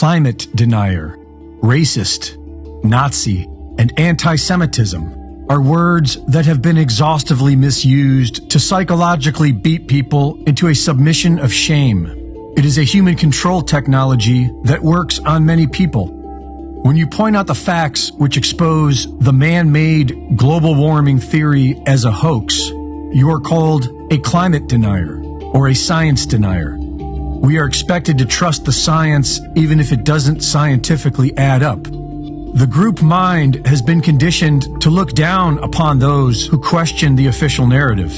climate denier, racist, Nazi, and anti-Semitism are words that have been exhaustively misused to psychologically beat people into a submission of shame. It is a human control technology that works on many people. When you point out the facts which expose the man-made global warming theory as a hoax, you are called a climate denier or a science denier. We are expected to trust the science even if it doesn't scientifically add up. The group mind has been conditioned to look down upon those who question the official narrative,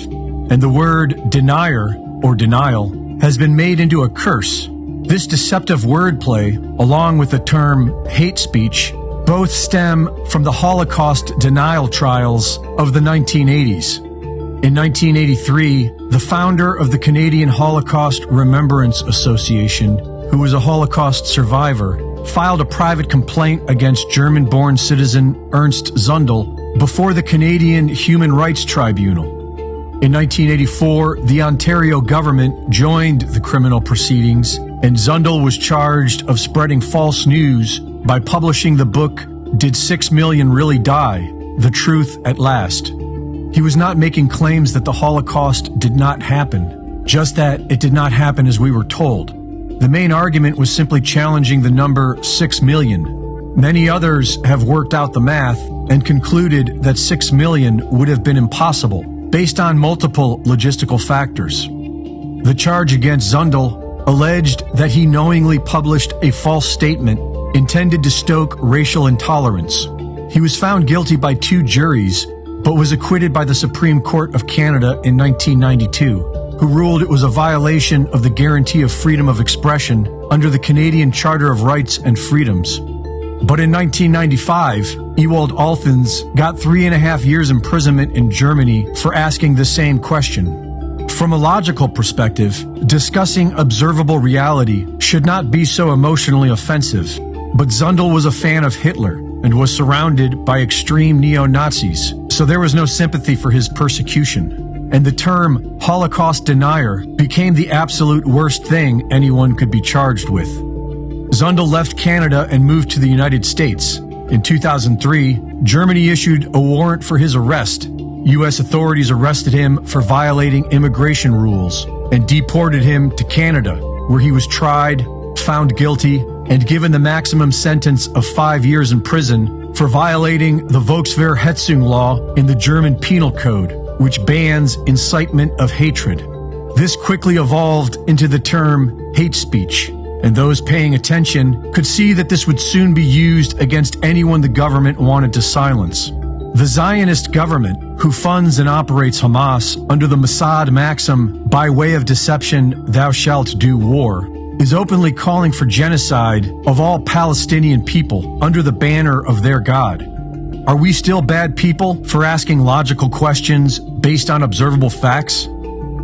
and the word denier or denial has been made into a curse. This deceptive wordplay, along with the term hate speech, both stem from the Holocaust denial trials of the 1980s. In 1983, the founder of the Canadian Holocaust Remembrance Association, who was a Holocaust survivor, filed a private complaint against German-born citizen Ernst Zundel before the Canadian Human Rights Tribunal. In 1984, the Ontario government joined the criminal proceedings, and Zundel was charged of spreading false news by publishing the book Did 6 Million Really Die? The Truth at Last. He was not making claims that the Holocaust did not happen, just that it did not happen as we were told. The main argument was simply challenging the number 6 million. Many others have worked out the math and concluded that 6 million would have been impossible, based on multiple logistical factors. The charge against Zundel alleged that he knowingly published a false statement intended to stoke racial intolerance. He was found guilty by 2 juries, but was acquitted by the Supreme Court of Canada in 1992. Who ruled it was a violation of the guarantee of freedom of expression under the Canadian Charter of Rights and Freedoms. But in 1995, Ewald Althans got 3.5 years imprisonment in Germany for asking the same question. From a logical perspective, discussing observable reality should not be so emotionally offensive, but Zundel was a fan of Hitler and was surrounded by extreme neo-Nazis, so there was no sympathy for his persecution. And the term Holocaust denier became the absolute worst thing anyone could be charged with. Zundel left Canada and moved to the United States. In 2003, Germany issued a warrant for his arrest. U.S. authorities arrested him for violating immigration rules and deported him to Canada, where he was tried, found guilty, and given the maximum sentence of 5 years in prison for violating the Volksverhetzung law in the German Penal Code, which bans incitement of hatred. This quickly evolved into the term hate speech, and those paying attention could see that this would soon be used against anyone the government wanted to silence. The Zionist government, who funds and operates Hamas under the Mossad maxim, by way of deception, thou shalt do war, is openly calling for genocide of all Palestinian people under the banner of their God. Are we still bad people for asking logical questions based on observable facts?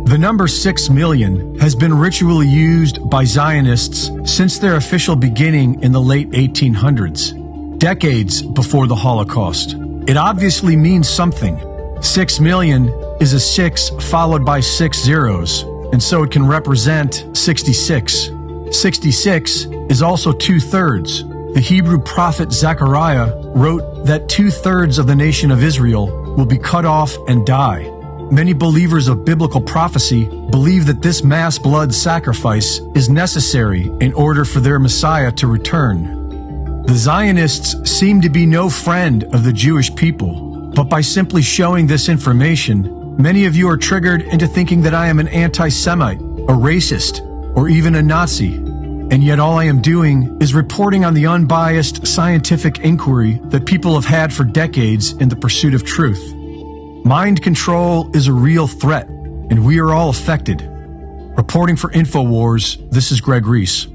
The number 6 million has been ritually used by Zionists since their official beginning in the late 1800s, decades before the Holocaust. It obviously means something. 6 million is a 6 followed by 6 zeros, and so it can represent 66. 66 is also 2/3. The Hebrew prophet Zechariah wrote that 2/3 of the nation of Israel will be cut off and die. Many believers of biblical prophecy believe that this mass blood sacrifice is necessary in order for their Messiah to return. The Zionists seem to be no friend of the Jewish people, but by simply showing this information, many of you are triggered into thinking that I am an anti-Semite, a racist, or even a Nazi. And yet all I am doing is reporting on the unbiased scientific inquiry that people have had for decades in the pursuit of truth. Mind control is a real threat, and we are all affected. Reporting for InfoWars, this is Greg Reese.